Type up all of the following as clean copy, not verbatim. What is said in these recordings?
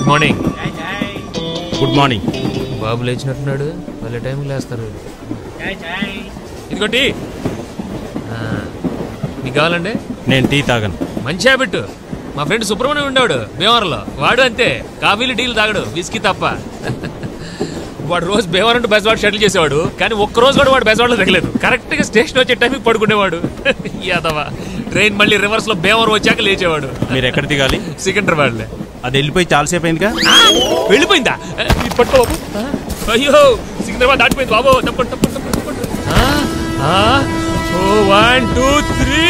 Morning. Good morning. బాబు లేచినట్టున్నాడు, వాళ్ళ టైంకి లేస్తారు. ఇదిగోటి మీకు కావాలండి? నేను టీ తాగను. మంచి హ్యాబిట్. మా ఫ్రెండ్ సుబ్రహ్మణ్యం ఉండేవాడు భీమవరంలో, వాడు అంతే, కాఫీలు టీలు తాగడు, విస్కీ తప్ప. వాడు రోజు భీమవరం టు బెజవాడ షటిల్ చేసేవాడు, కానీ ఒక్కరోజు కూడా వాడు బెజవాడలో తగ్గలేదు. కరెక్ట్ గా స్టేషన్ వచ్చే టైంకి పడుకునేవాడు. యాదవా ట్రైన్ మళ్ళీ రివర్స్ లో భీమవరం వచ్చాక లేచేవాడు. మీరు ఎక్కడ దిగాలి? సికింద్రాబాద్లే. అది వెళ్ళిపోయి చాలాసేపు అయిందిగా. వెళ్ళిపోయిందా? పట్టుకో బాబు. అయ్యో సికింద్రాబాద్ దాటిపోయింది బాబు. తప్పండి తప్పండి తప్పండి. 1 2 3.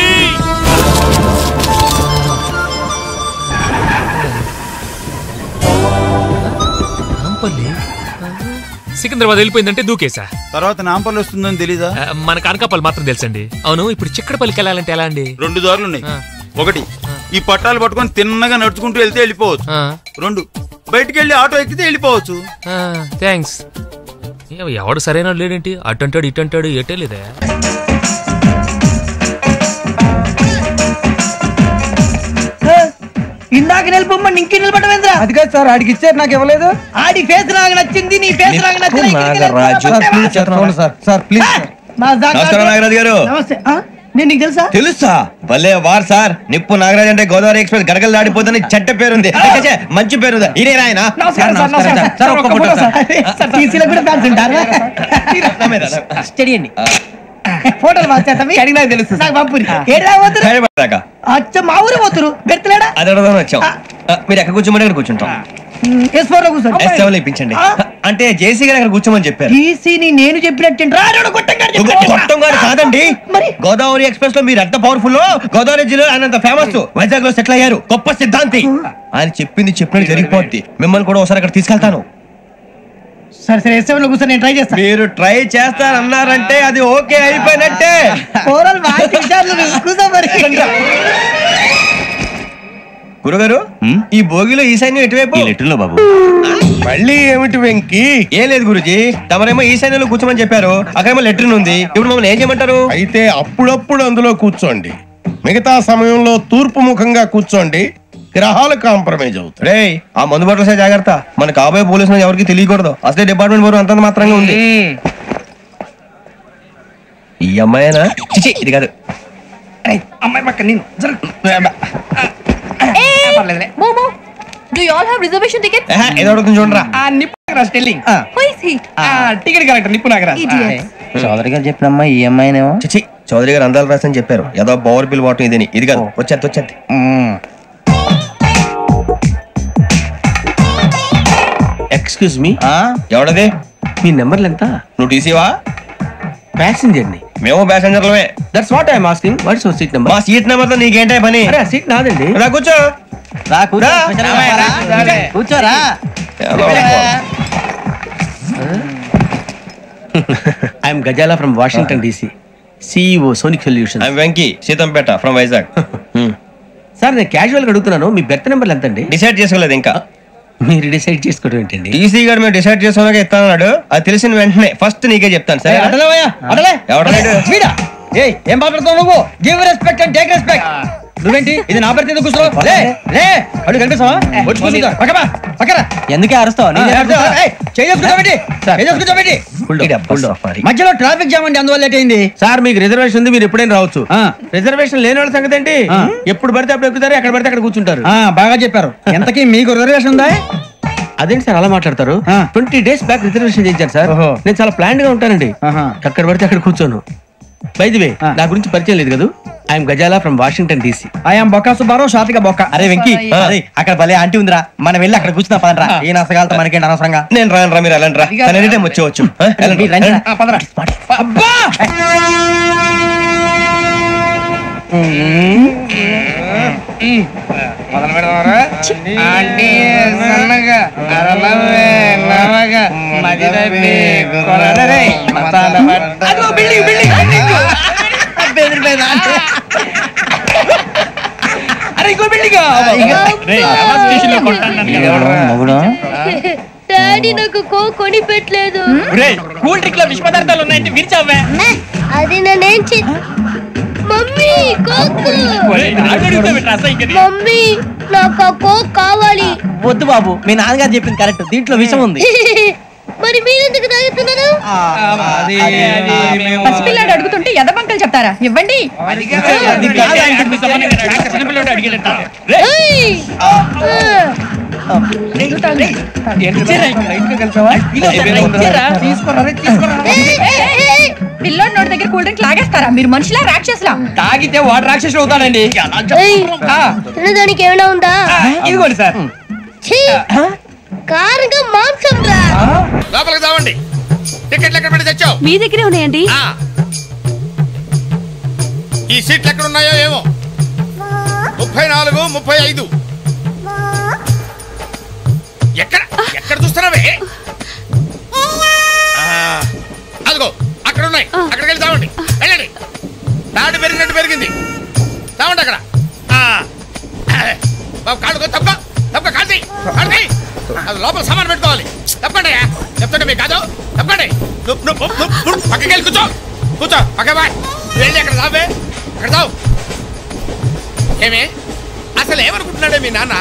సికింద్రాబాద్ వెళ్ళిపోయిందంటే దూకేసా. తర్వాత నాంపల్లి వస్తుందని తెలీదా? మనకు అనకాపల్లి మాత్రం తెలుసండి. అవును, ఇప్పుడు చిక్కడపల్లికి వెళ్ళాలంటే ఎలా అండి? 2 దారులు ఉన్నాయి. ఒకటి, ఈ పట్టాలు పట్టుకొని తిన్నగా నడుచుకుంటూ వెళ్తే వెళ్ళిపోవచ్చు. 2, బయటికి వెళ్ళి ఆటో ఎక్కితే వెళ్ళిపోవచ్చు. థ్యాంక్స్. ఎవడు సరైన లేడేంటి? అటు అంటాడు ఇటు అంటాడు, ఎటే లేదా? ఇందాక నిలబొమ్మని ఇంకే నిలబడమేంద్రా? అది కాదు సార్, ఆడికి ఇచ్చారు, నాకు ఇవ్వలేదు. ఆడి ఫేస్ నాకు నచ్చింది, నీ ఫేస్ నాకు నచ్చింది. Sir please. నమస్కారం నాగరాజు గారు. నమస్తే. నేను నీకు తెలుసా? తెలుసా? భలే వార్ సార్. నిప్పు నాగరాజ్ అంటే గోదావరి ఎక్స్ప్రెస్ గడగలు దాడిపోతుంది, చెడ్డ పేరుంది, మంచి పేరుంది. ఇదే ఆయన. స్టడీ అండి, ఫోటోలు మార్చేస్తాం. తెలుసు నాకు పంపురి. అచ్చ మా ఊరు పోతురు బెర్తలేడా? అది వచ్చాం. మీరు ఎక్కడ కూర్చోమని అక్కడ కూర్చుంటాం. ఇప్పించండి. అంటే జేసీ గారు అక్కడ కూర్చోమని చెప్పారు. నేను చెప్పినట్టు కాదండి, గోదావరి ఎక్స్ప్రెస్ లో మీరు ఎంత పవర్ఫుల్, గోదావరి జిల్లా ఆయన ఫేమస్, వైజాగ్ లో సెటిల్ అయ్యారు, గొప్ప సిద్ధాంతి. ఆయన చెప్పింది చెప్పినట్టు జరిగిపోద్ది. మిమ్మల్ని కూడా ఒకసారి అక్కడ తీసుకెళ్తాను. సరే సరే, ఎస్ఎంలో కూర్చొని నేను ట్రై చేస్తాను. మీరు ట్రై చేస్తారన్నారంటే అది ఓకే అయిపోయినట్టే. గురుగారు, ఈ భోగిలో ఈశాన్యం ఎటువైపు? లెటర్లో బాబు. మళ్ళీ ఏమిటి వెంకీ? ఏం లేదు గురుజీ, తమరేమో ఈశాన్యంలో కూర్చోమని చెప్పారు, అక్కడేమో లెటర్ ఉంది. ఇప్పుడు మమ్మల్ని ఏం చేయమంటారు? అయితే అప్పుడప్పుడు అందులో కూర్చోండి, మిగతా సమయంలో తూర్పు ముఖంగా కూర్చోండి. గ్రహాలు కాంప్రమైజ్ అవుతాయి. రే, ఆ మందు బట్టలసే జాగ్రత్త. మన కాబోయే పోలీసులు ఎవరికి తెలియకూడదు. అసలే డిపార్ట్మెంట్ బోర్ అంతంత మాత్రంగా ఉంది. ఈ అమ్మాయినా? చిచి, ఇది కాదు. అమ్మాయి పక్క నేను. Do you all have reservation tickets? ఏదో అడుగుతుంది చూడరా. నిప్పు Nagaraj telling. Who is he? Ticket correct, నిప్పు నాగరాజ్. చౌదరి గారు చెప్పినమ్మా ఈ అమ్మాయినేమో. చిచి, చౌదరి గారు అందాలు రాసని చెప్పారు. ఏదో బోర్ బిల్ వాటం ఇదని. ఇది కాదు, వచ్చేది. Excuse me, ఎవడది? మీ నెంబర్లు ఎంత? నువ్వు టీసీవా? ప్యాసింజర్ ని. మేము ప్యాసింజర్లమే. That's what I'm asking. What's your seat number? మా సీట్ నెంబర్ తో నీకేంటే పని? అరే సీట్ నాదండి. రా కూర్చో. కూర్చోరా. I'm Ghazala from Washington DC, CEO sonic solutions. I'm Venky, Seethampeta from Vizag. Sir నేను క్యాజువల్ గా అడుగుతున్నాను, మీ బెర్త్ నెంబర్లు ఎంత అండి? డిసైడ్ చేసుకోలేదు ఇంకా. మీరు డిసైడ్ చేసుకోవడం ఏంటండి? టీసీ గారు మేము డిసైడ్ చేసుకున్నాక ఇస్తానన్నాడు. అది తెలిసిన వెంటనే ఫస్ట్ నీకే చెప్తాను. సరే ఏం మాట్లాడుతావు నువ్వు? Give respect and take respect. నువ్వేంటి ఇది నా పరిస్థితి? ఎందుకు కనిపిస్తావా? ఎందుకే అరుస్తావు? మధ్యలో ట్రాఫిక్ జామ్ అండి, అందువల్ల లేట్ అయింది. సార్ మీకు రిజర్వేషన్ ఉంది, మీరు ఎప్పుడైనా రావచ్చు. రిజర్వేషన్ లేని వాళ్ళ సంగతి ఏంటి? ఎప్పుడు పడితే అప్పుడు ఎక్కుతారు, ఎక్కడ పడితే అక్కడ కూర్చుంటారు. బాగా చెప్పారు. ఎంతకీ మీకు రిజర్వేషన్ ఉందా? అదేంటి సార్ అలా మాట్లాడతారు? 20 days బ్యాక్ రిజర్వేషన్ చేయించారు సార్. నేను చాలా ప్లాన్డ్ గా ఉంటానండి, అక్కడ పడితే అక్కడ కూర్చోను. బై ది వే, నా గురించి పరిచయం లేదు కదా. I'm Ghazala from Washington DC. I'm Bokka Subbarao, షాతిక బొక్క. అరే వెంకీ, అక్కడ భలే ఆంటీ ఉందిరా, మనం వెళ్ళి అక్కడ కూర్చున్నా పదరా. ఏ నసగాలతో మనకేంటి అనవసరంగా. నేను రాను, మీరు వెళ్ళండి రా. ఎనీ టైం వచ్చేవచ్చు. అబ్బా మొదలు పెడదారా? ఆంటీ సన్నగా అరలవే నవగా మదిరబి కొరడరే మసాలా పట్ట. అదో బిల్డింగ్ బిల్డింగ్ బిల్డింగ్. బెదిరిపోయింది ఆంటీ. అరే ఇంకో బిల్డింగ్. రే ఆ స్టేషన్ లో కొట్టాను. డాడీ నాకు కోక్ కొని పెట్టలేదు. రే కూల్ డ్రింక్ లో విష పదార్థాలు ఉన్నాయంటే విరిచావే. అది నేనేం మమ్మీ కోక్ మమ్మీ నాకు ఆ కోక్ కావాలి. వద్దు బాబు, మీ నాన్నగారు చెప్పింది కరెక్ట్, దీంట్లో విషయం ఉంది. మరి మీరెందుకు తాగుతున్నారు? పసిపిల్లాడు అడుగుతుంటే ఎదబంకలు చెప్తారా? ఇవ్వండి. పిల్లోడి నోటి దగ్గర కూల్ డ్రింక్ లాగేస్తారా? మీరు మనుషులా రాక్షసులా? తాగితే వాడు రాక్షసుడు అవుతాడండి. తినడానికి ఏమైనా ఉందా? ఇదిగోండి సార్. కారంగా మాంసం రా. లోపలికి రావండి. టికెట్లు ఎక్కడ పెట్టి తెచ్చావు? మీ దగ్గరే ఉన్నాయండి. ఈ సీట్లు ఎక్కడ ఉన్నాయో ఏమో. 34, 35. ఎక్కడ ఎక్కడ చూస్తున్నావే? అదిగో అక్కడ ఉన్నాయి. అక్కడికి వెళ్ళి తావండి. వెళ్ళండి. తాడు పెరిగినట్టు పెరిగింది. తావండి అక్కడ. బాబు కాళ్ళు తప్ప తప్ప కాల్చి కాల్చి. అది లోపల సామాన్ పెట్టుకోవాలి. తప్పండి. చెప్తుంటే మీకు కాదు. తప్పండి. పక్కకి వెళ్ళి కూర్చో. కూర్చో పక్క బాయ్. వెళ్ళి అక్కడ తావే. అక్కడ తావు. ఏమే అసలు ఏమనుకుంటున్నాడే మీ నాన్న?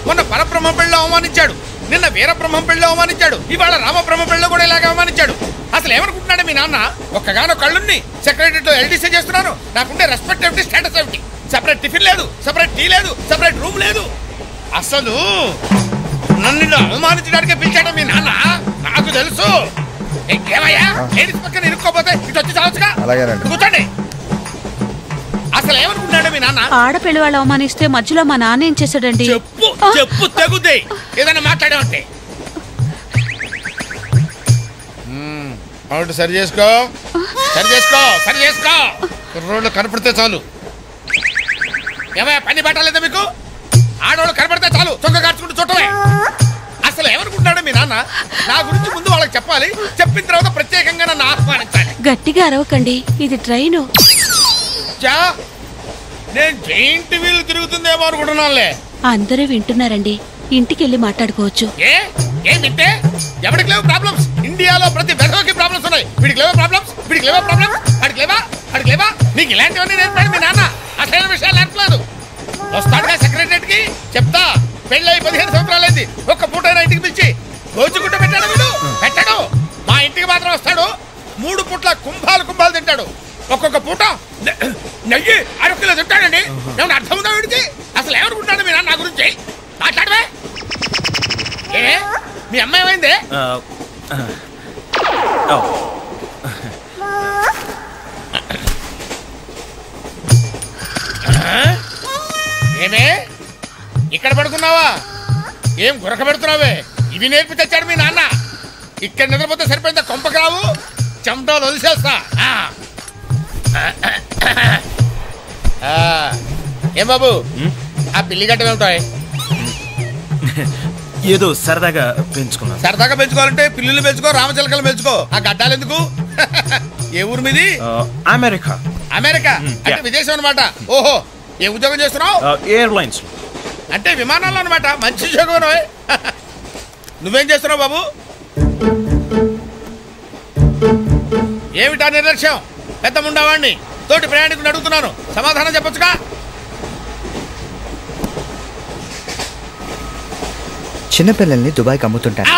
మొన్న పరబ్రహ్మ పెళ్ళిలో అవమానించాడు, నిన్న వీరబ్రహ్మం పెళ్ళిలో అవమానించాడు, ఇవాళ రామబ్రహ్మ పెళ్ళిలో కూడా ఇలాగ అవమానించాడు. అసలు ఏమనుకుంటున్నాడే మీ నాన్న? ఒక్కగానో కళ్ళుని సెక్రటరీలో ఎల్డీసీ చేస్తున్నాను. నాకుండే రెస్పెక్ట్ ఏమిటి, స్టేటస్ ఏమిటి? సెపరేట్ టిఫిన్ లేదు, సెపరేట్ టీ లేదు, సెపరేట్ రూమ్ లేదు. అసలు నన్ను అవమానించడానికి పిలిచాడు మీ నాన్న. నాకు తెలుసు. ఏమయ్యా లేడీస్ పక్కన ఇరుక్కోపోతే ఇటు వచ్చి చావచ్చుగా. కూర్చోండి. అసలు ఏమనుకున్నాడు మీ నాన్న? ఆడపిల్లి వాళ్ళు అవమానిస్తే మధ్యలో మా నాన్న ఏం చేశాడండి? చెప్పు చెప్పు తెగుద్ది. ఏదైనా మాట్లాడామంటే అవును. సరి చేసుకో, సరి చేసుకో, సరి చేసుకో. రోడ్లు కనపడితే చాలు. ఏమయ్యా పని పట్టలేదా మీకు? ఆడవాళ్ళు కనపడితే చాలు చొక్క కార్చుకుంటూ చుట్టమే. అసలు ఏమనుకుంటాడు మీ నాన్న? నా గురించి ముందు వాళ్ళకి చెప్పాలి, చెప్పిన తర్వాత ప్రత్యేకంగా నన్ను ఆహ్వానించాలి. గట్టిగా అరవకండి, ఇది ట్రైను. నేను జైంట్ వీల్ తిరుగుతుందేమో అనుకుంటున్నానులే. అందరూ వింటున్నారండి, ఇంటికి వెళ్ళి మాట్లాడుకోవచ్చు. ఏమింటే ఎవరికి లేవు ప్రాబ్లమ్స్? ఇండియాలో ప్రతి వెధవకి ప్రాబ్లమ్స్ ఉన్నాయి. వీడికి లేవా ప్రాబ్లమ్స్? వీడికి లేవా ప్రాబ్లమ్స్? వాడికి లేవా? వాడికి లేవా? నీకు ఇలాంటివన్నీ నేర్పాడు మీ నాన్న. అసలైన విషయాలు నేర్పలేదు. వస్తాడుగా సెక్రటరేట్ కి, చెప్తా. పెళ్ళై 15 సంవత్సరాలైంది. ఒక్క పూట ఇంటికి పిలిచి రోజుకుంటూ పెట్టాడు వీడు. పెట్టాడు. మా ఇంటికి మాత్రం వస్తాడు. 3 పూట్ల కుంభాలు కుంభాలు తింటాడు. ఒక్కొక్క పూట నెయ్యి 1/2 కిలో తింటాడండి. ఏమన్నా అర్థం ఉందా వీడికి? అసలు ఏమనుకుంటాడు మీ నాన్న నా గురించి? మాట్లాడవే. ఏ మీ అమ్మాయి ఏమైంది? ఏమే ఇక్కడ పడుకున్నావా? ఏం గురక పెడుతున్నావే? ఇవి నేర్పి తెచ్చాడు మీ నాన్న. ఇక్కడ నిద్రపోతే సరిపోయిందా? కొంపకి రావు, చెమటలు వదిలేస్తా. ఏం బాబు ఆ పిల్లి గడ్డ వెళ్తాయి? ఏదో సరదాగా పెంచుకున్నా. సరదాగా పెంచుకోవాలంటే పిల్లులు పెంచుకో, రామచిలకలు పెంచుకో. ఆ గడ్డాలు ఎందుకు? ఏ ఊరు మీది? అమెరికా. అమెరికా అంటే విదేశం అనమాట. ఓహో, ఏ ఉద్యోగం చేస్తున్నావు? ఎయిర్లైన్స్. అంటే విమానాల్లో అనమాట. మంచి ఉద్యోగం. నువ్వేం చేస్తున్నావు బాబు? ఏమిటా నిర్లక్ష్యం? పెద్ద ఉండవాడిని తోటి ప్రయాణికుని అడుగుతున్నాను, సమాధానం చెప్పొచ్చుగా. చిన్నపిల్లల్ని దుబాయ్కి అమ్ముతుంటారు.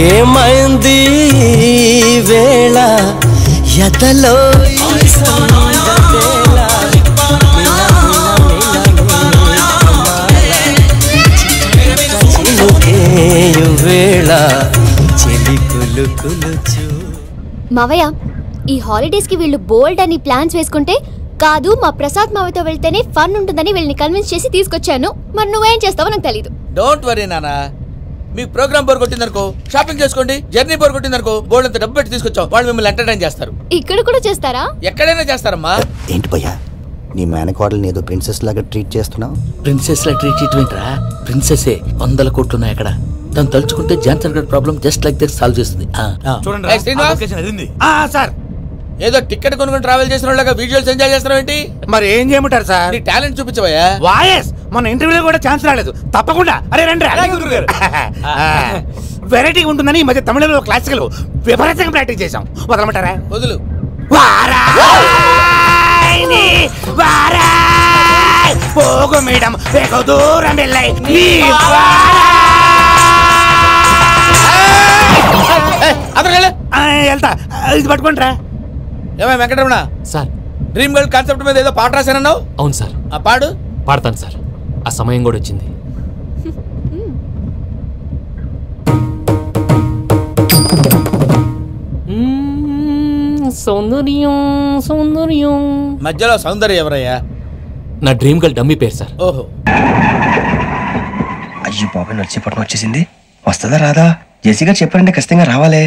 ఏమైంది వేళ ఎదలో మావయ్య, ఈ హాలిడేస్ కి వీళ్ళు బోల్డ్ అని ప్లాన్స్ వేసుకుంటే కాదు మా ప్రసాద్ మావయ్యతో వెళ్తేనే ఫన్ ఉంటుందని వీళ్ళని కన్విన్స్ చేసి తీసుకొచ్చాను. మరి నువ్వేం చేస్తావో నాకు తెలీదు. డోంట్ వరీ నానా, మీకు ప్రోగ్రామ్ బోర్ కొట్టిందనుకో షాపింగ్ చేసుకోండి, జర్నీ బోర్ కొట్టిందనుకో బోల్డ్ అంత డబ్బు పెట్టి తీసుకొచ్చాం, వాళ్ళు మిమ్మల్ని ఎంటర్టైన్ చేస్తారు. ఇక్కడ కూడా చేస్తారా? ఎక్కడైనా చేస్తారమ్మా. ఏంటి భయ్యా, నీ మేనకోడల్ని ఏదో ప్రిన్సెస్ లాగా ట్రీట్ చేస్తున్నావు? ప్రిన్సెస్ లా ట్రీట్ చేయటమేంట్రా? ప్రిన్సెసే 100 కోట్లు ఉన్నాయి అక్కడ. తను తలుచుకుంటే జాన్సన్ గడ్ problem just like that solve చేస్తుంది. చూడండి సార్, ఏదో టికెట్ కొనుక్కొని ట్రావెల్ చేసిన వాళ్ళగా విజువల్స్ ఎంజాయ్ చేస్తున్నావు ఏంటి? మరి ఏం చేయమంటారు సార్? నీ టాలెంట్ చూపించవయ్యా. వాయస్ మన ఇంటర్వ్యూలో కూడా ఛాన్స్ రాలేదు. తప్పకుండా అరే రండి వెరైటీ ఉంటుందని ఈ మధ్య తమిళంలో క్లాసికల్ విపరీతంగా ప్రాక్టీస్ చేసాం. వదలమంటారా? వదులు. పోగు మేడం వెగు దూరం వెళ్ళాయి. వెళ్తా, ఇది పట్టుకుంటారా? ఏమై Venkataramana sir, dream girl concept మీద ఏదో పాట రాశానన్నావు? అవును సార్. ఆ పాడు. పాడతాను సార్, ఆ సమయం కూడా వచ్చింది. సౌందర్యం సౌందర్యం. మధ్యలో సౌందర్యం ఎవరయ్యా? నా డ్రీమ్ గర్ల్ డమ్మీ పేరు సార్. ఓహో. అయ్యో బాబాయ్, నడిచేపట్నం వచ్చేసింది. వస్తుందా రాదా? జెసి గారు చెప్పారంటే ఖచ్చితంగా రావాలే.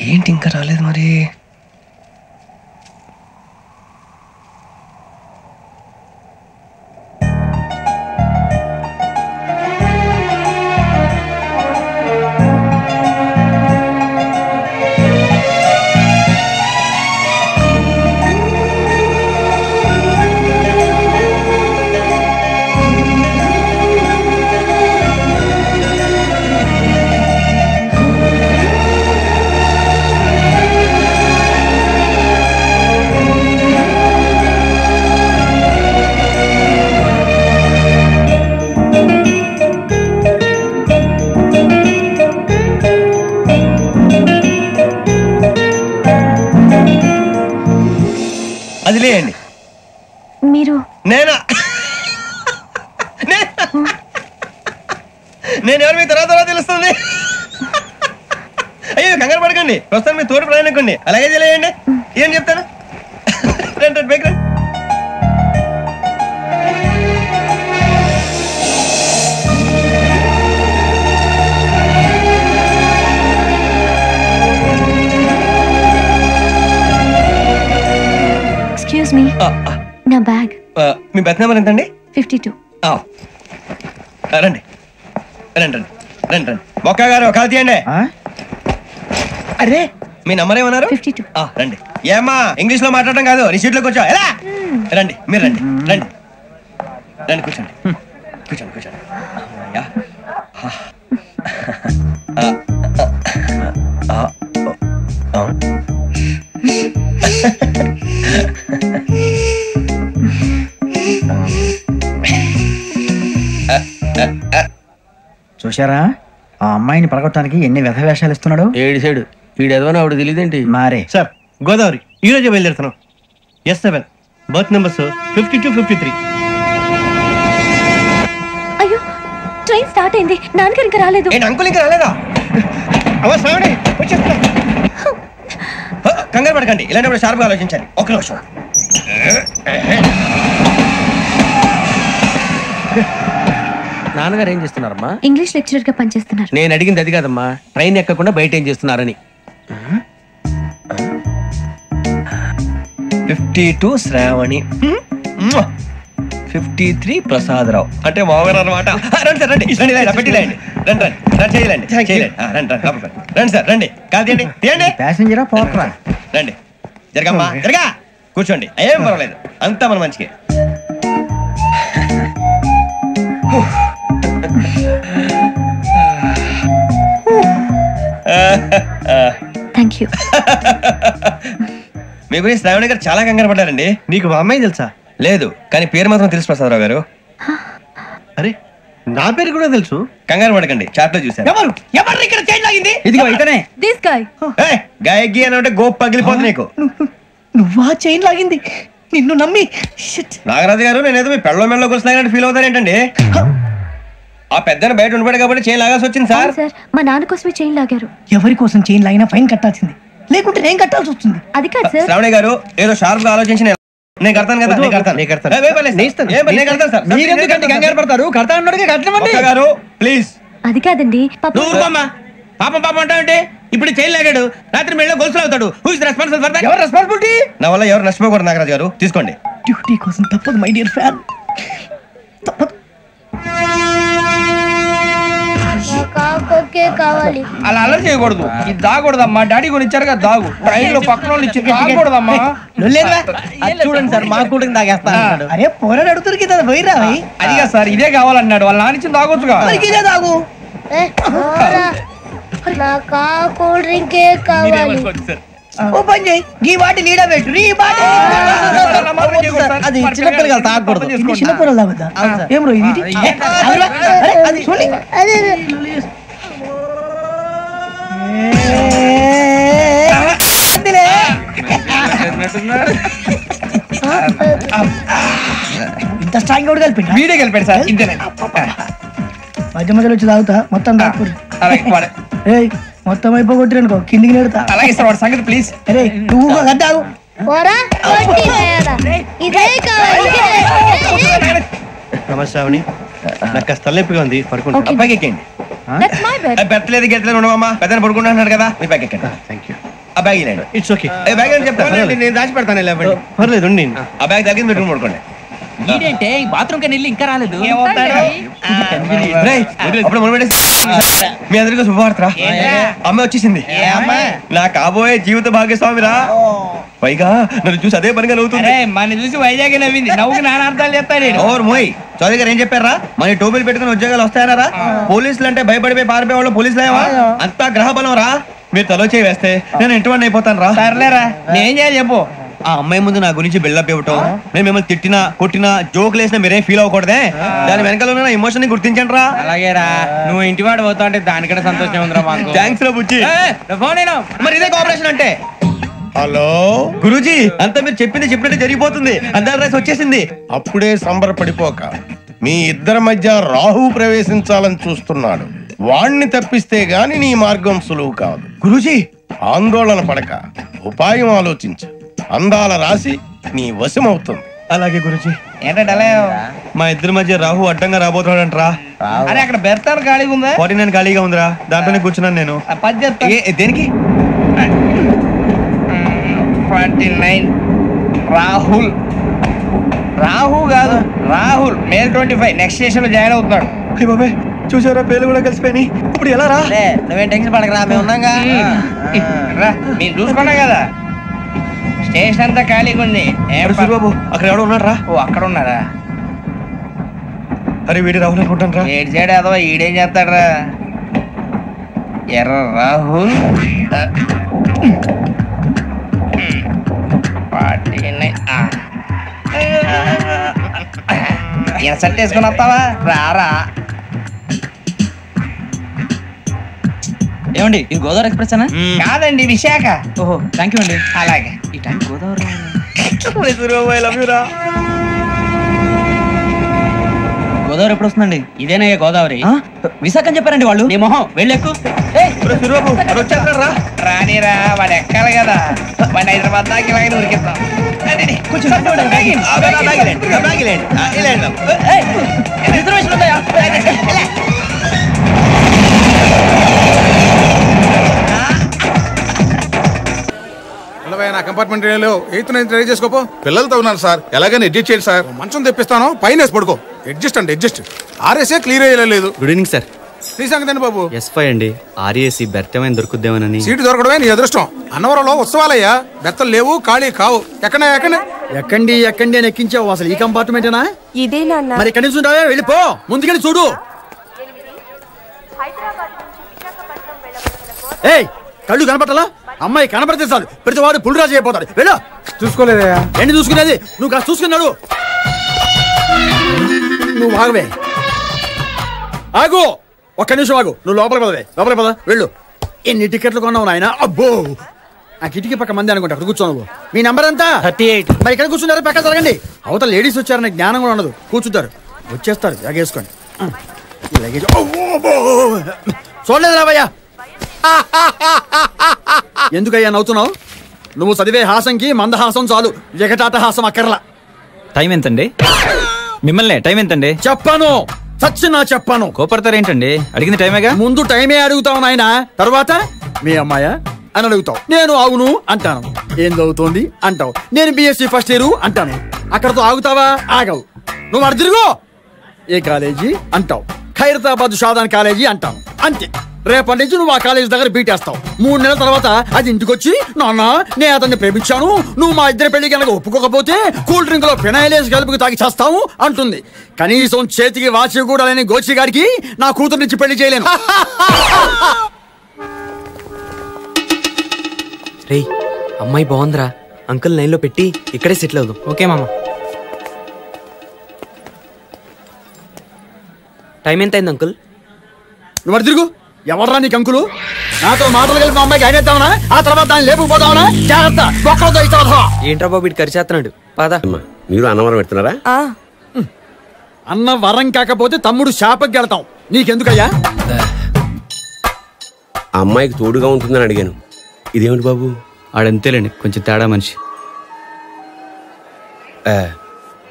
ఏంటి ఇంకా రాలేదు మరి? అది లేండి. మీరు నేనా? నేను ఎవరు మీ తర్వాత తెలుస్తుంది. అయ్యో కంగారు పడకండి, ప్రస్తుతం మీ తోటి ప్రయాణకండి. అలాగే తెలియండి. ఏం చెప్తాను? రండి బైక్ రండి. ఎక్స్క్యూజ్ మీ, నా బ్యాగ్. మీ బెత్ నెంబర్ ఎంతండి? 52. రండి రండి రండి రండి రండి. బొక్క గారు కాల్ తీయండి. అరే మీ నంబర్ ఏమన్నారు? 52. రండి. ఏమ్మా ఇంగ్లీష్ లో మాట్లాడడం కాదు, నీ సీట్లోకి వచ్చా. ఎలా రండి, మీరు రండి రండి రండి, కూర్చోండి కూర్చోండి కూర్చోండి. చూశారా ఆ అమ్మాయిని పడగొట్టడానికి ఎన్ని వ్యధ వేషాలు ఇస్తున్నాడు. ఏడు సైడు వీడు ఎదవని ఆవిడ తెలియదేంటి? మారే సార్, గోదావరి ఈ రోజే బయలుదేరుతున్నాం. S7 berth numbers 52, 53. అయ్యో, ట్రైన్ స్టార్ట్ అయింది. నాన్నగారు ఇంకా రాలేదు. అంకుల్ ఇంకా రాలేదా? అవసరం వచ్చేస్తున్నా. కంగారు పడకండి, ఇలాంటప్పుడు షార్ప్గా ఆలోచించాలి. ఒక నిమిషం. నాన్నగారు ఏం చేస్తున్నారమ్మా? ఇంగ్లీష్ లెక్చరర్ గా పనిచేస్తున్నారు. నేను అడిగింది అది కాదమ్మా, ట్రైన్ ఎక్కకుండా బయట ఏం చేస్తున్నారని. 52 శ్రావణి, 53 ప్రసాదరావు అంటే మామగారు అనమాట. రండి సార్, రండి రండి, పెట్టిలేండి. రండి రండి రండి, చేయలేండి చేయలేండి. రండి రండి రండి సార్, రండి. కాదు తీయండి తీయండి. ప్యాసింజరా పోట్రా. రండి, జరగమ్మా జరగా, కూర్చోండి. ఏం పర్వాలేదు, అంతా మన మంచికి. Thank you. మీ గురించి శ్రావణి గారు చాలా కంగారు పడ్డారండి. నీకు మా అమ్మాయి తెలుసా? లేదు, కానీ పేరు మాత్రం తెలుసు ప్రసాదరావు గారు. అరే నా పేరు కూడా తెలుసు. కంగారు పడకండి, చాట్ లో చూసాను. ఎవరు ఎవరు ఇక్కడ చైన్ లాగింది? ఇదిగో ఇతనే. This guy. గాయకి అని అంటే గోప్ పగిలిపోతుంది నీకు. నువ్వా చైన్ లాగింది? నిన్ను నమ్మి. నాగరాజు గారు, నేనేదో మీ పెళ్ళ మెళ్ళలో గురిసిలాగినట్టు ఫీల్ అవుతారు ఏంటండి? ఆ పెద్దని బయట ఉండిపోయాడు కాబట్టి చైన్ లాగాల్సి వచ్చింది సార్. సార్, మా నాన్న కోసమే చైన్ లాగారు. ఎవరి కోసం చైన్ లాగినా ఫైన్ కట్టాల్సింది, లేకుంటే నేను కట్టాల్సి వస్తుంది. అది కాదు సార్. శ్రావణి గారు ఏదో షార్ప్ గా ఆలోచించి నేను కడతాను కదా. కంగారు పడతారు. కడతా అన్నాడుగా కట్టమండి గారు ప్లీజ్. అది కాదండి. పాపం పాపం అంటావంటే ఇప్పుడు చైన్ లాగాడు, రాత్రి మెళ్ళ గొలుసులు అవుతాడు. Who is responsible for that? ఎవరు రెస్పాన్సిబిలిటీ? నా వల్ల ఎవరు నష్టపోకూడదు నాగరాజు గారు, తీసుకోండి. డ్యూటీ కోసం తప్పదు మై డియర్ ఫ్యాన్, తప్పదు. నాకొకే కావాలి. అలా అల్లరి చేయకూడదు. ఇది దాగకూడదమ్మా. డాడీ కొని ఇచ్చారు కదా దాగు. ట్రైన్ లో పక్కన వాళ్ళు ఇచ్చి దాగకూడదమ్మా. చూడండి సార్ మా కూడా తాగేస్తాను. అరే పోరాడు అడుగుతారు కదా పోయిరా. అదిగా సార్ ఇదే కావాలన్నాడు. వాళ్ళ నానిచ్చింది తాగొచ్చుగా. ఇదే తాగు. నాకు ఆ కూల్ డ్రింకే కావాలి. ఓ పని చేయి ఈ బాటి లీడ పెట్టు. ఈ బాటి అది చిన్నపిల్లలు తాగకూడదు. చిన్నపిల్లలు తాగుతా ఏం రో ఇది అది చూడండి. ఇంత స్ట్రాంగ్ కూడా కలిపి వీడే కలిపాడు సార్. ఇంతేనే మధ్య మధ్యలో వచ్చి తాగుతా మొత్తం తాగుతుంది. మొత్తం అయిపోగొట్టిరనుకో కిందికి నేడుతా. అలాగే సార్ వాడి సంగతి ప్లీజ్. అరే నువ్వు తాగు. నమస్కారం. నాకు కాస్త తలెప్పిగా ఉంది, పడుకుంటా. పైకి ఎక్కండి. పెట్టలేదు గెట్టలేదు ఉండవమ్మా. పెద్ద పడుకుంటున్నాడు కదా, మీ బ్యాగ్ ఎక్కండి. Thank you. ఆ బ్యాగ్ ఇలాండి. It's okay. బ్యాగ్ అని చెప్తాను, నేను దాచి పెడతాను. పర్లేదు ఉండి. ఆ బ్యాగ్ తగ్గింది పెట్టుకుని పడుకోండి. ఏంటంటే బాత్రూమ్ కని ఇల్లు ఇంకా రాలేదు. మీ అందరికీ శుభవార్తరా. అమ్మ వచ్చేసింది. నా కాబోయే జీవిత భాగ్యస్వామిరా. పైగా నన్ను చూసి అదే పనిగా నవ్వుతుంది. మన చూసి వైజాగ్ నవ్వింది. నవ్వుకి నాన్న అర్థాలు చెప్తాడు. ఓర్ మోయ్ చౌదరి గారు ఏం చెప్పారా? మన టోబీలు పెట్టుకుని ఉద్యోగాలు వస్తాయనరా? పోలీసులు అంటే భయపడిపోయి పారిపోయే వాళ్ళు పోలీసులేవా? అంతా గ్రహ బలం రా. మీరు తలో చేయి వేస్తే నేను ఇంటివాడిని అయిపోతాను రా. సర్లేరా నేం చేయాలి చెప్పు. ఆ అమ్మాయి ముందు నా గురించి బిల్డప్ ఇవ్వటం, నేను మిమ్మల్ని తిట్టినా కొట్టినా జోకులు వేసినా మీరేం ఫీల్ అవ్వకూడదే. దాని వెనకాల ఉన్న ఎమోషన్ ని గుర్తించండి రా. అలాగేరా నువ్వు ఇంటివాడు పోతా అంటే దానికంటే సంతోషం ఉందిరా మాకు. థ్యాంక్స్ రా బుజ్జి. మరి ఇదే కోఆపరేషన్ అంటే. హలో గురూజీ, అంతా మీరు చెప్పింది చెప్పినట్టు జరిగిపోతుంది. అందరి రైస్ వచ్చేసింది. అప్పుడే సంబరపడిపోక. మీ ఇద్దరి మధ్య రాహు ప్రవేశించాలని చూస్తున్నాడు. వాణ్ణి తప్పిస్తే గాని నీ మార్గం సులువు కాదు. గురూజీ ఆందోళన పడక, ఉపాయం ఆలోచించు. అందాల రాశి నీ వశమవుతుంది. అలాగే గురూజీ. ఏంటంటే మా ఇద్దరి మధ్య రాహు అడ్డంగా రాబోతున్నాడంట్రా. అరే అక్కడ బెర్తాను ఖాళీగా ఉందా? 49 ఖాళీగా ఉందిరా, దాంట్లోనే కూర్చున్నాను నేను. దేనికి? 29 రాహుల్. రాహు కాదు రాహుల్. మే 25 నెక్స్ట్ స్టేషన్ లో జాయిన్ అవుతున్నాడు. బాబాయ్ చూసారా, పేర్లు కూడా కలిసిపోయి. ఇప్పుడు ఎలా రా? నువ్వేం టెన్షన్ పడకరా, మేము ఉన్నాగా. మీరు చూసుకున్నా కదా స్టేషన్ అంతా ఖాళీగా ఉంది. బాబు అక్కడ ఎవడో ఉన్నాడు రా. ఓ అక్కడ ఉన్నారా? అరే వీడి రాహుల్ అనుకుంటాను రా. ఏడు సైడ్ అదో ఈడేం చేస్తాడు రా. ఎర్ర రాహుల్ 49. ఈయన సెట్ వేసుకుని వస్తావా? రారా. ఏమండి ఇది గోదావరి ఎక్స్ప్రెస్ అనా? కాదండి విశాఖ. ఓహో థ్యాంక్ యూ అండి. అలాగే ఈ టైం గోదావరి. గోదావరి ఎప్పుడు వస్తుందండి? ఇదేనయ్యా గోదావరి. విశాఖ అని చెప్పారండి వాళ్ళు. నీ మొహం వెళ్ళెక్కు. రానిరా వాడు ఎక్కాలి కదా. వాడిని హైదరాబాద్ దాకా ఇలాగే ఉరికిద్దాం. రిజర్వేషన్ ఉన్నాయా? నా కంపార్ట్మెంట్ ఎయిత్ నైన్త్ రెడీ చేసుకోపో. పిల్లలతో ఉన్నారు సార్, ఎలాగైనా అడ్జస్ట్ చేయండి సార్. మంచం తెప్పిస్తాను, పైన పడుకో. అడ్జస్ట్ అండి అడ్జస్ట్. ఆర్ఎస్ఏ క్లియర్ అయ్యలేదు. Good evening sir. నీ సంగతి బాబు. S5 అండి. ఆర్ఏసీ బెర్తమైన దొరుకుద్దేమోనని. సీటు దొరకడమే నీ అదృష్టం. అన్నవరంలో ఉత్సవాలయ్యా, బెత్తలు లేవు, ఖాళీ కావు. ఎక్కండి ఎక్కండి అని ఎక్కించావు. అసలు ఈ కంపార్ట్మెంటేనా? ఇదే నాన్న. మరి ఎక్కడి నుంచి ఉంటావా? వెళ్ళిపో, ముందుకెళ్ళి చూడు. ఏయ్ కళ్ళు కనపట్టాలా? అమ్మాయి కనపడితే చాలు ప్రతి వాడు పులిరాజు అయిపోతాడు. వెళ్ళు. చూసుకోలేదా? ఏంటి చూసుకునేది? నువ్వు కాస్త చూసుకున్నాడు. నువ్వు ఆగవే, ఆగు, ఒక్క నిమిషం ఆగు. నువ్వు లోపలికి పదవే, లోపలికి పద. వెళ్ళు. ఎన్ని టికెట్లు కొన్నావు నాయన? అబ్బో, ఆ కిటికీ పక్క మంది అనుకుంటా. అక్కడ కూర్చో నువ్వు. మీ నంబర్ ఎంత? 38. మరి ఇక్కడ కూర్చున్నారు, పక్కన జరగండి. అవతల లేడీస్ వచ్చారనే జ్ఞానం కూడా ఉండదు. కూర్చుంటారు, వచ్చేస్తారు. ఎగేసుకోండి. చూడలేదు రావయ్యా. ఎందుకయ్యా నవ్వుతున్నావు? నువ్వు చదివే హాసంకి మందహాసం చాలు, ఎగటాట హాసం అక్కర్లా. టైం ఎంతండి? మిమ్మల్ని టైం ఎంతండి? చెప్పాను, చచ్చినా చెప్పాను. కోపడతారేంటండి? అడిగింది టైమేగా. ముందు టైమే అడుగుతావు నాయన, తర్వాత మీ అమ్మాయా అని అడుగుతావు. నేను అవును అంటాను. ఏం చదువుతోంది అంటావు. నేను BSc ఫస్ట్ ఇయర్ అంటాను. అక్కడతో ఆగుతావా? ఆగవు. నువ్వు అడు తిరుగు. ఏ కాలేజీ అంటావు. ఖైరతాబాద్ షాదాన్ కాలేజీ అంటాను. అంతే. రేపటి నుంచి నువ్వు ఆ కాలేజ్ దగ్గర బీటేస్తావు. 3 నెలల తర్వాత అది ఇంటికి వచ్చి నాన్న నేను అతన్ని ప్రేమించాను, నువ్వు మా ఇద్దరి పెళ్లి కనుక ఒప్పుకోకపోతే కూల్ డ్రింక్ లో ఫినాయిలేసి కలుపుకి తాగి చేస్తావు అంటుంది. కనీసం చేతికి వాచి కూడా లేని గోచి గారికి నా కూతురు నుంచి పెళ్లి చేయలేను. రేయ్ అమ్మాయి బాగుందిరా, అంకుల్ లైన్ లో పెట్టి ఇక్కడే సెటిల్ అవుదాం. ఓకే మామ. టైం ఎంత అయింది అంకుల్? నువ్వు అటు తిరుగు. ఎవర్రా నీకు అంకులు? నాతో మాటలు కలిపి మా అమ్మాయికి అయినేద్దామనా, ఆ తర్వాత దాన్ని లేపుకుపోదామనా? జాగ్రత్త, ఒక్కరితో ఇస్తావా? ఏంట్రా బాబు ఇటు కరిచేస్తున్నాడు. పద. మీరు అన్నవరం పెడుతున్నారా? అన్న వరం కాకపోతే తమ్ముడు శాపకి వెళ్తాం. నీకెందుకయ్యా? అమ్మాయికి తోడుగా ఉంటుందని అడిగాను. ఇదేమిటి బాబు? ఆడంతేలేండి, కొంచెం తేడా మనిషి.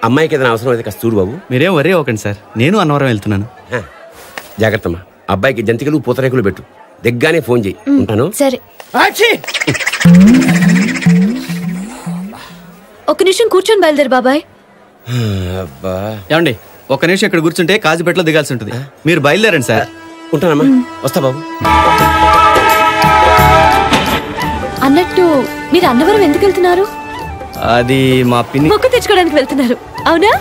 అమ్మాయికి ఏదైనా అవసరం అయితే కాస్త చూడు బాబు. మీరేం వరే ఒకండి సార్, నేను అన్నవరం వెళ్తున్నాను. జాగ్రత్తమ్మా. అబ్బాయికి జంతికలు పూతరేకులు పెట్టు. దిగ్గానే ఫోన్ చేయి. ఉంటాను. సరే. ఒక నిమిషం కూర్చొని బయలుదేరు బాబాయ్. ఏమండి ఒక్క నిమిషం ఇక్కడ కూర్చుంటే కాజుపేటలో దిగాల్సి ఉంటుంది. మీరు బయలుదేరండి సార్. ఉంటానమ్మా, వస్తా బాబు. అన్నట్టు మీరు అన్నవరం ఎందుకు వెళ్తున్నారు? అది మా పిన్ని మొక్కు తెచ్చుకోవడానికి వెళ్తున్నారు, అవునా?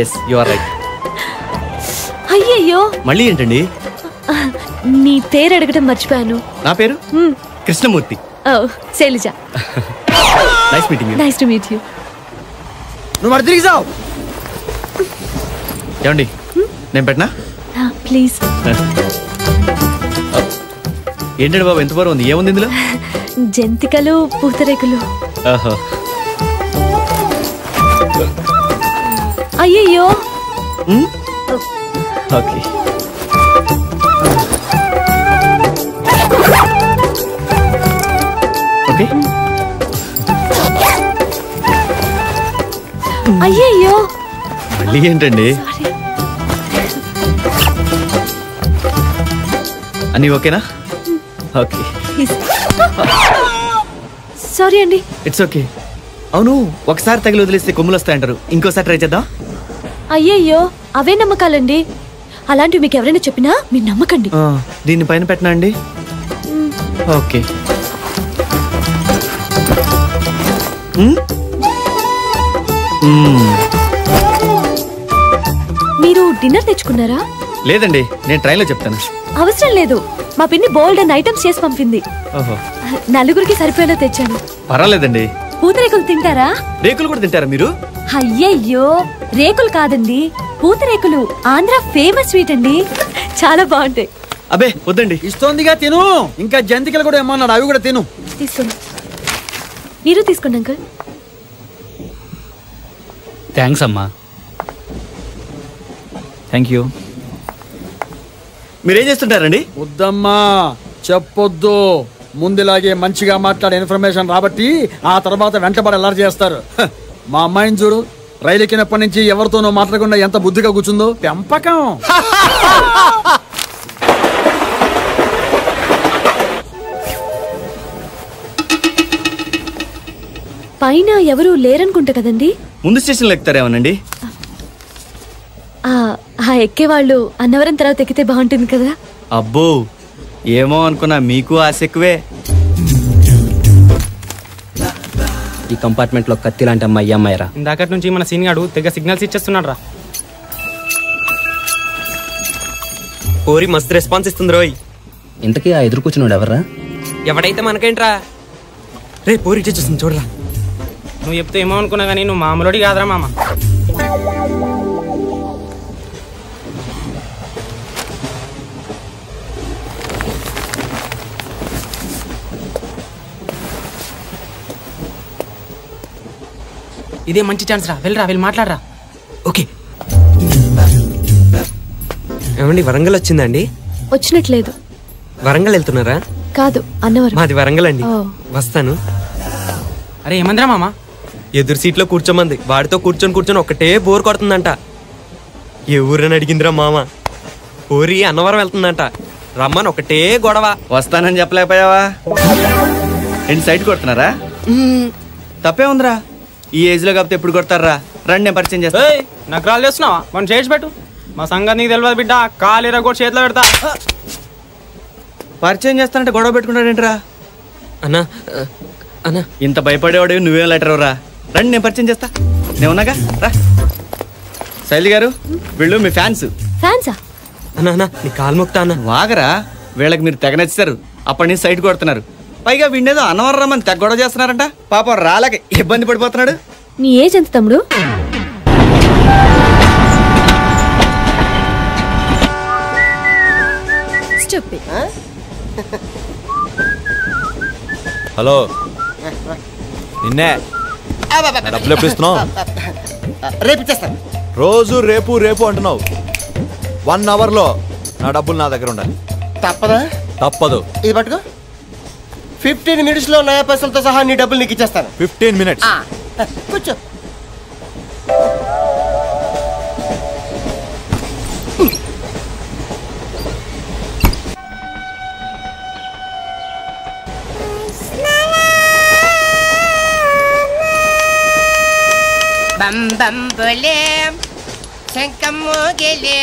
Yes, you are right. అయ్యయ్యో, మళ్ళీ ఏంటండి? నీ పేరు అడగడం మర్చిపోయాను. నా పేరు Krishnamurthy. Sailaja. Nice meeting you. Nice to meet you. నువ్వు మరి తిరిగి సావు. ఏమండి నేను పెట్టనా? ప్లీజ్. ఏంటండి బాబు ఎంత బరువు ఉంది? ఏముంది ఇందులో? జంతికలు పూతరేకులు. అయ్యయ్యో. ఓకే. ఓకే. అయ్యయ్యో. మళ్ళీ ఏంటండి? అన్నీ ఓకేనా? ఓకే. సారీ అండి. It's okay. అవును, ఒకసారి తగిలి వదిలేస్తే కొమ్ములు వస్తాయంటారు, ఇంకోసారి ట్రై చేద్దాం. అయ్యయ్యో, అవే నమ్మకాలండి. అలాంటివి మీకు ఎవరైనా చెప్పినా మీరు నమ్మకండి. దీన్ని పైన పెట్టనా అండి? ఓకే. మీరు డిన్నర్ తెచ్చుకున్నారా? లేదండి, నేను ట్రైన్లో చెప్తాను. అవసరం లేదు, మా పిన్ని బోల్డ్ అండ్ ఐటమ్స్ చేసి పంపింది. ఓహో, నలుగురికి సరిపోయేలా తెచ్చాను. పర్వాలేదండి. పూతరేకులు తింటారా? రేకులు కూడా తింటారా మీరు? అయ్యయ్యో, రేకులు కాదండి, పూతరేకులు. ఆంధ్ర ఫేమస్ స్వీట్ అండి, చాలా బాగుంటాయి. అబే వద్దండి. ఇస్తోందిగా తిను. ఇంకా జంతికలు కూడా ఏమన్నాడు, అవి కూడా తిను. తీసుకోండి. మీరు తీసుకోండి అంకుల్. థ్యాంక్స్ అమ్మా. Thank you. మీరేం చేస్తుంటారండి? వద్దమ్మా చెప్పొద్దు. ముందులాగే మంచిగా మాట్లాడే ఇన్ఫర్మేషన్ రాబట్టి ఆ తర్వాత వెంటబడి అల్లరి చేస్తారు. మా అమ్మాయిని చూడు, రైలు ఎక్కినప్పటి నుంచి ఎవరితోనో మాట్లాడకుండా ఎంత బుద్ధిగా కూర్చుందో. పెంపకం. పైన ఎవరు లేరనుకుంటా కదండి? ముందు స్టేషన్లో ఎక్కుతారేమోనండి. ఆ ఎక్కేవాళ్ళు అన్నవరం తర్వాత ఎక్కితే బాగుంటుంది కదా. అబ్బో, ఏమో అనుకున్నా, మీకు ఆశ ఎక్కువే. ఈ కంపార్ట్మెంట్ లో కత్తి లాంటి అమ్మాయి అమ్మాయిరా. ఇందాకటి నుంచి మన సీన్ గాడు తెగ సిగ్నల్స్ ఇచ్చేస్తున్నాడు రా. కోరి మస్తు రెస్పాన్స్ ఇస్తుంది రోయ్. ఇంతకీ ఆ ఎదురు కూర్చున్నాడు ఎవర్రా? ఎవడైతే మనకేంట్రా. రే పోరి చూస్తుంది చూడరా. నువ్వు చెప్తే ఏమో అనుకున్నా కానీ నువ్వు మామూలుడి కాదురా మామ. ఇదే మంచి ఛాన్స్ రా, వెళ్ళరా, వెళ్ళి మాట్లాడరా. ఓకే. ఏమండి వరంగల్ వచ్చిందండి? వచ్చినట్లేదు. వరంగల్ వెళ్తున్నారా? కాదు, అన్నవరం. మాది వరంగల్ అండి. వస్తాను. అరే ఏమందిరా మామ? ఎదురు సీట్లో కూర్చోమంది. వాడితో కూర్చొని ఒకటే బోర్ కొడుతుందంట. ఏ ఊరని అడిగిందిరా మామ. ఊరి అన్నవరం వెళ్తుందంట. రమ్మని ఒకటే గొడవ. వస్తానని చెప్పలేకపోయావా? ఏంటి సైట్ కొడుతున్నారా? తప్పే ఉందిరా, ఈ ఏజ్ లో కాకపోతే ఎప్పుడు కొడతారా? రండి నేను పరిచయం చేస్తా. నాకు రాళ్ళు చేస్తున్నావా? మనం చేసి పెట్టు. మా సంగతి నీకు తెలియదు బిడ్డ. కాలు ఇరగొట్టి చేతిలో పెడతా. పరిచయం చేస్తానంటే గొడవ పెట్టుకున్నాడేంట్రా? అన్నా అన్నా ఇంత భయపడేవాడు నువ్వేం లెటర్ రా. రండి నేను పరిచయం చేస్తా, నేను ఉన్నాగా రా. శైలి గారు వీళ్ళు మీ ఫ్యాన్స్. ఫ్యాన్సా? అన్నా అన్నా నీ కాలు మొక్తా అన్న. వాగరా, వీళ్ళకి మీరు తెగ నచ్చారు, అప్పటి నుంచి సైట్ కొడుతున్నారు. పైగా వీడేదో అన్నవరం రమ్మని తెగ గొడవ చేస్తున్నారంట. పాపం రాలేక ఇబ్బంది పడిపోతున్నాడు. నీ ఏజ్ ఎంత తమ్ముడు? హలో, నిన్నే డబ్బులు ఎప్పుడు ఇస్తున్నావు? రేపు ఇచ్చేస్తాను. రోజు రేపు రేపు అంటున్నావు. 1 అవర్లో నా డబ్బులు నా దగ్గర ఉండాలి. తప్పదా? తప్పదు. ఇది పట్టుకో. 15 minutes లో నయా పైసలతో సహా నీ డబ్బులు నీకు ఇచ్చేస్తాను. 15 minutes? కూర్చో. బం బం బోలే శంకము గెలే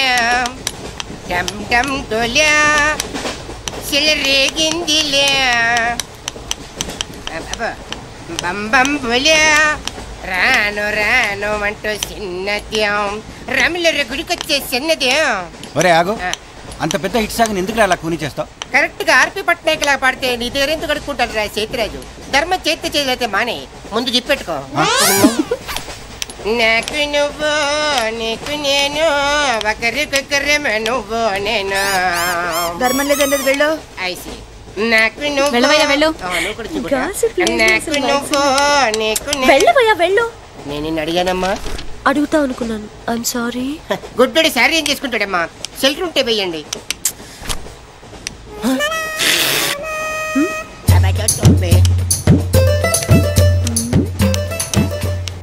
డమ్ డమ్ డోలే సిలరేగిందిలే బం బం బోలే రాను రాను అంటూ చిన్నద్యం రమిల గుడికొచ్చే చిన్నద్యం. ఒరే ఆగు, అంత పెద్ద హిట్ సాగుని ఎందుకు అలా కూని చేస్తావు? కరెక్ట్ గా ఆర్పి పట్నాయక్ లా పాడితే నీ దగ్గర ఎందుకు కడుక్కుంటాడు రా చేతిరాజు. ధర్మ చేతి చేయలేతే మానే, ముందు చెప్పెట్టుకో. నాకు నువ్వు నీకు నేను ఒకరికొకరు నువ్వు నేను. ధర్మం లేదన్నది వెళ్ళు. ఐసి నాకు నువ్వు వెళ్ళవయ్యా వెళ్ళు. నాకు నువ్వు నీకు వెళ్ళవయ్యా వెళ్ళు. నేను నిన్ను అడిగానమ్మా. అడుగుతా అనుకున్నాను. I'm sorry. గుడ్డోడి సారీ ఏం చేసుకుంటాడమ్మా? షెల్టర్ ఉంటే వెయ్యండి.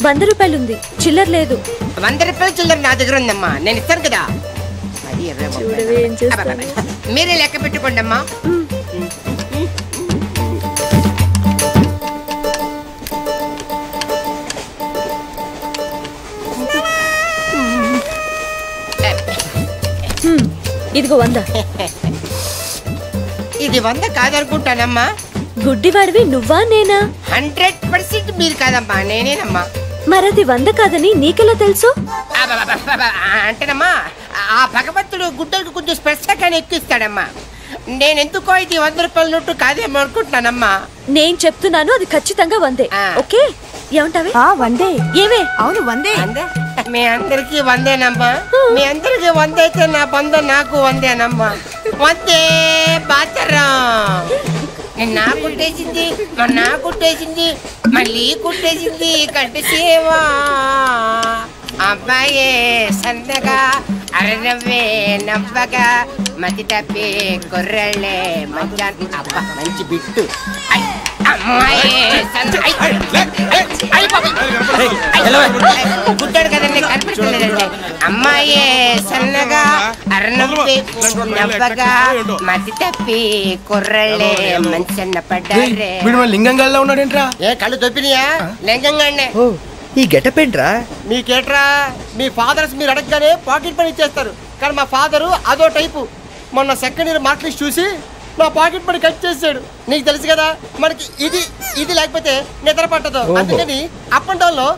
₹100 ఉంది, చిల్లర లేదు. ₹100 చిల్లర నా దగ్గర ఉందమ్మా, నేను ఇస్తాను కదా. మీరే లెక్క పెట్టుకోండి అమ్మా. ఇదిగో 100. ఇది 100 కాదనుకుంటానమ్మా. గుడ్డివాడివి నువ్వా నేనా? 100% మీరు కాదమ్మా, నేనేనమ్మా. మరది 100 కాదని నీకెలా తెలుసు? అంటేనమ్మా, ఆ భగవంతుడు గుడ్డలకు కొంచెం స్పెషల్గానే ఎక్కిస్తాడమ్మా. నేనెందుకో ఇది ₹100 నోటు కాదేమో అనుకుంటున్నానమ్మా. నేను చెప్తున్నాను, అది ఖచ్చితంగా 100. ఓకే, ఏమంటావే? 100. ఏవే? అవును 100. మీ అందరికి 100నమ్మా. మీ అందరికి 100 అయితే నా బంధ నాకు 100నమ్మా. 100 బాతరం. నిన్న కుట్టేసింది, మొన్న కుట్టేసింది, మళ్ళీ కుట్టేసింది కంటి సేవా. అబ్బాయే సన్నగా అరనవ్వే నవ్వగా మతి తప్పి కుర్రళ్ళే మంచి. అబ్బా మంచి బిట్టు. గుడ్డాడు కదండి, కనిపించలేదండి. అమ్మాయే సన్నగా అరనవ్వే నవ్వగా మతి తప్పి కుర్రళ్ళే మంచి అన్న పడ్డారే. లింగంగా ఉన్నాడేంట్రా? ఏ కళ్ళు తొప్పినాయా? లింగంగానే. ఈ గెటప్ ఏంట్రా? మీకేట్రా? మీ ఫాదర్స్ మీరు అడగగానే పాకెట్ పని ఇచ్చేస్తారు, కానీ మా ఫాదరు అదో టైపు. మొన్న సెకండ్ ఇయర్ మార్క్ లిస్ట్ చూసి నా పాకెట్ పని కట్ చేసాడు. నీకు తెలుసు కదా, మనకి ఇది ఇది లేకపోతే నిద్ర పట్టదు. అందుకని అప్ అండ్ డౌన్ లో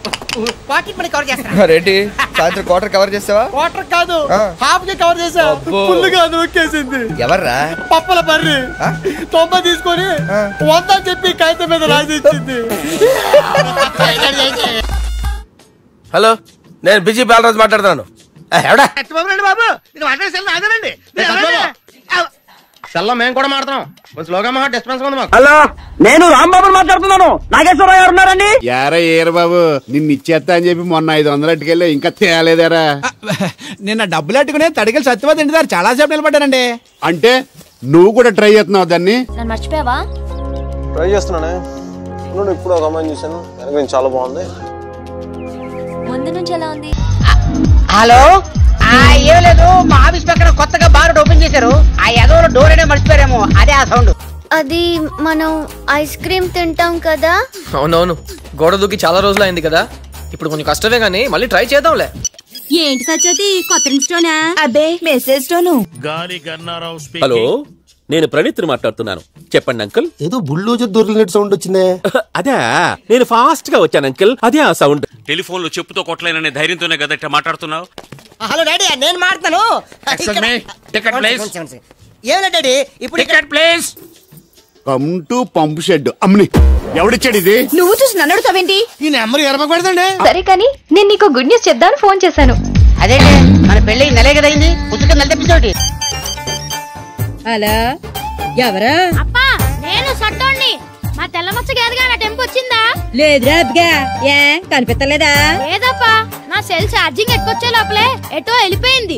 పాకెట్ మనీ కవర్ చేస్తా. రెడ్డి సాయంత్రం క్వార్టర్ కవర్ చేసావా? క్వార్టర్ కాదు, హాఫ్ కి కవర్ చేసా. ఫుల్ గా నొక్కేసింది. ఎవర్రా? పప్పల బర్రి 90 తీసుకొని 100 చెప్పి కాగితం మీద రాసి ఇచ్చింది. హలో, నేను బిజీ బాలరాజు మాట్లాడుతున్నాను. బాబు సెల్లో మేము కూడా మాట్లాడుతున్నాం. స్లోగా మా డిస్పెన్స్ ఉంది మాకు. హలో, నేను రాంబాబు మాట్లాడుతున్నాను. నాగేశ్వరరావు గారు ఉన్నారండి? యారా ఏరు బాబు, నిన్ను ఇచ్చేస్తా అని చెప్పి మొన్న 500 అట్టుకెళ్ళి ఇంకా తేలేదారా? నిన్న డబ్బులు అట్టుకునే తడికెళ్ళి సత్యవతి ఇంటి దగ్గర చాలా సేపు నిలబడ్డానండి. అంటే నువ్వు కూడా ట్రై చేస్తున్నావు దాన్ని? నన్ను మర్చిపోయావా? ట్రై చేస్తున్నానే. ఇప్పుడు ఒక అమ్మాయిని చూసాను, వెనక చాలా బాగుంది. ముందు నుంచి ఎలా ఉంది? హలో, ఏం లేదు, మా ఆఫీస్ పక్కన కొత్తగా బార్ ఓపెన్ చేశారు. ఆ ఎదవలో డోర్ అనే మర్చిపోయారేమో, అదే ఆ సౌండ్. అది మనం ఐస్ క్రీమ్ తింటాం కదా. అవునవును, గోడ దూకి చాలా రోజులు అయింది కదా, ఇప్పుడు కొంచెం కష్టమే గానీ మళ్ళీ ట్రై చేద్దాంలే. ఏంటి సత్యవతి, కొత్త స్టోనా? అబ్బే మెసేజ్ స్టోను. హలో, నేను ప్రణీత్ని మాట్లాడుతున్నాను. చెప్పండి అంకుల్. ఏదో బుల్డోజర్ దొరికినట్టు సౌండ్ వచ్చిందే. అదే నేను ఫాస్ట్ గా వచ్చాను అంకుల్, అదే ఆ సౌండ్. టెలిఫోన్ లో చెప్పుతో కొట్టలేననే ధైర్యంతోనే కదా ఇట్లా మాట్లాడుతున్నావు. హలో డాడీ, నేను మాట్లాడతాను. ఏమన్నా డాడీ ఇప్పుడు ticket please. Come to pump shed. అమ్మని ఎవడిచ్చాడు ఇది? నువ్వు చూసి నన్ను అడుగుతావేంటి? ఈ నెంబర్ ఎరపకూడదండి. సరే కానీ నేను నీకు గుడ్ న్యూస్ చెప్దామని ఫోన్ చేశాను. అదేంటి మన పెళ్లి నెలే కదా అయింది, పుస్తకం నెల తెప్పించోటి. అలా ఎవరా? అప్పా నేను సట్టోణ్ణి. మా తెల్ల మచ్చ గేదగా నా టెంపు వచ్చిందా? లేదురా అబ్బిగా. ఏ కనిపెత్తలేదా? లేదప్పా, నా సెల్ ఛార్జింగ్ ఎక్కొచ్చే లోపలే ఎటో వెళ్ళిపోయింది.